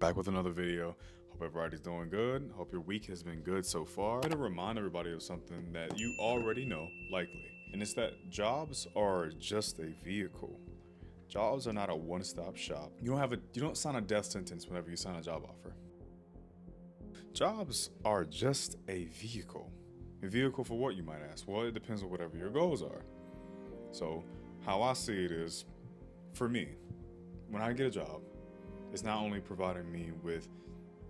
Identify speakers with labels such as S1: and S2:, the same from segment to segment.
S1: Back with another video. Hope everybody's doing good. Hope your week has been good so far. I'm gonna remind everybody of something that you already know, likely, and it's that jobs are just a vehicle. Jobs are not a one-stop shop. You don't sign a death sentence whenever you sign a job offer. Jobs are just a vehicle. A vehicle for what, you might ask? Well, it depends on whatever your goals are. So how I see it is, for me, when I get a job, it's not only providing me with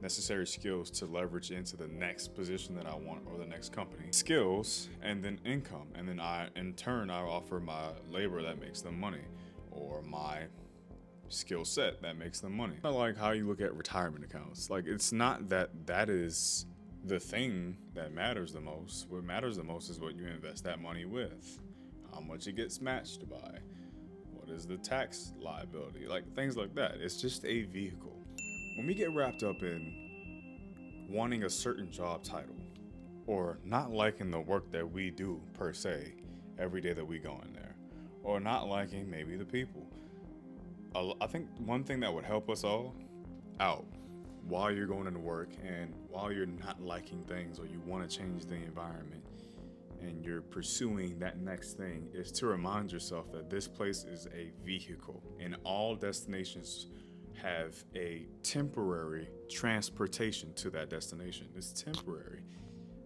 S1: necessary skills to leverage into the next position that I want or the next company. Skills and then income. And then in turn, I offer my labor that makes them money, or my skill set that makes them money. Kind of like how you look at retirement accounts. Like, it's not that is the thing that matters the most. What matters the most is what you invest that money with, how much it gets matched by, what is the tax liability, like things like that. It's just a vehicle. When we get wrapped up in wanting a certain job title or not liking the work that we do per se every day that we go in there, or not liking maybe the people, I think one thing that would help us all out while you're going into work and while you're not liking things or you want to change the environment and you're pursuing that next thing is to remind yourself that this place is a vehicle, and all destinations have a temporary transportation to that destination. It's temporary.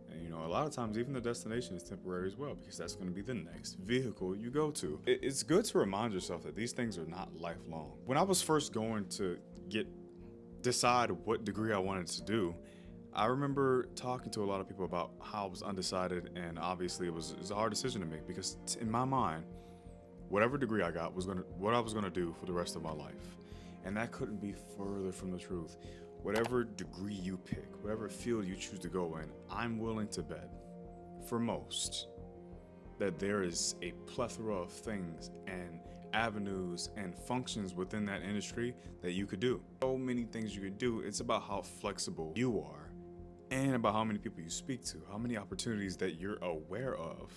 S1: And a lot of times even the destination is temporary as well, because that's going to be the next vehicle you go to. It's good to remind yourself that these things are not lifelong. When I was first going to decide what degree I wanted to do, I remember talking to a lot of people about how I was undecided, and obviously it was a hard decision to make, because in my mind, whatever degree I got was what I was gonna do for the rest of my life. And that couldn't be further from the truth. Whatever degree you pick, whatever field you choose to go in, I'm willing to bet, for most, that there is a plethora of things and avenues and functions within that industry that you could do. So many things you could do. It's about how flexible you are, and about how many people you speak to, how many opportunities that you're aware of.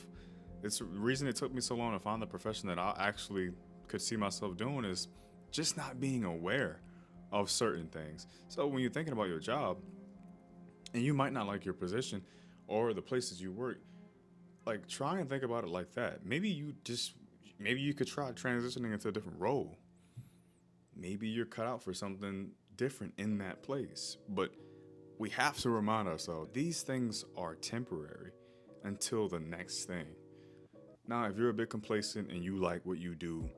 S1: It's the reason it took me so long to find the profession that I actually could see myself doing, is just not being aware of certain things. So when you're thinking about your job, and you might not like your position or the places you work, like, try and think about it like that. Maybe you could try transitioning into a different role. Maybe you're cut out for something different in that place. But we have to remind ourselves, these things are temporary until the next thing. Now, if you're a bit complacent and you like what you do,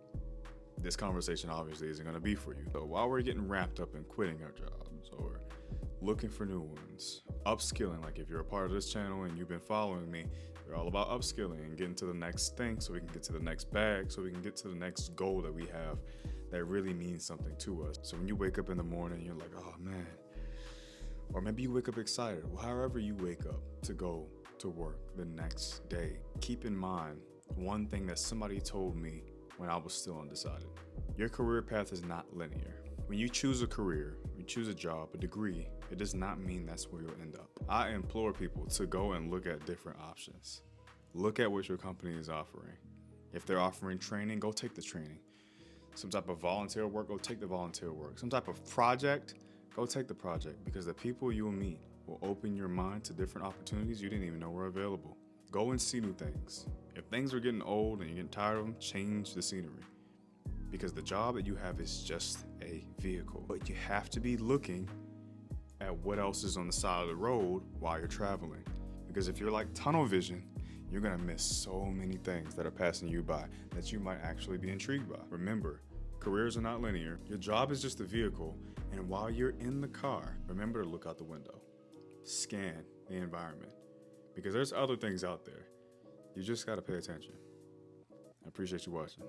S1: this conversation obviously isn't going to be for you. So while we're getting wrapped up in quitting our jobs or looking for new ones, upskilling, like if you're a part of this channel and you've been following me, we're all about upskilling and getting to the next thing so we can get to the next bag, so we can get to the next goal that we have that really means something to us. So when you wake up in the morning, you're like, oh man, or maybe you wake up excited. However you wake up to go to work the next day, keep in mind one thing that somebody told me when I was still undecided. Your career path is not linear. When you choose a career, when you choose a job, a degree, it does not mean that's where you'll end up. I implore people to go and look at different options. Look at what your company is offering. If they're offering training, go take the training. Some type of volunteer work, go take the volunteer work. Some type of project, go take the project, because the people you'll meet will open your mind to different opportunities you didn't even know were available. Go and see new things. If things are getting old and you're getting tired of them, change the scenery, because the job that you have is just a vehicle. But you have to be looking at what else is on the side of the road while you're traveling, because if you're like tunnel vision, you're gonna miss so many things that are passing you by that you might actually be intrigued by. Remember, careers are not linear. Your job is just a vehicle, and while you're in the car, remember to look out the window. Scan the environment, because there's other things out there. You just gotta pay attention. I appreciate you watching.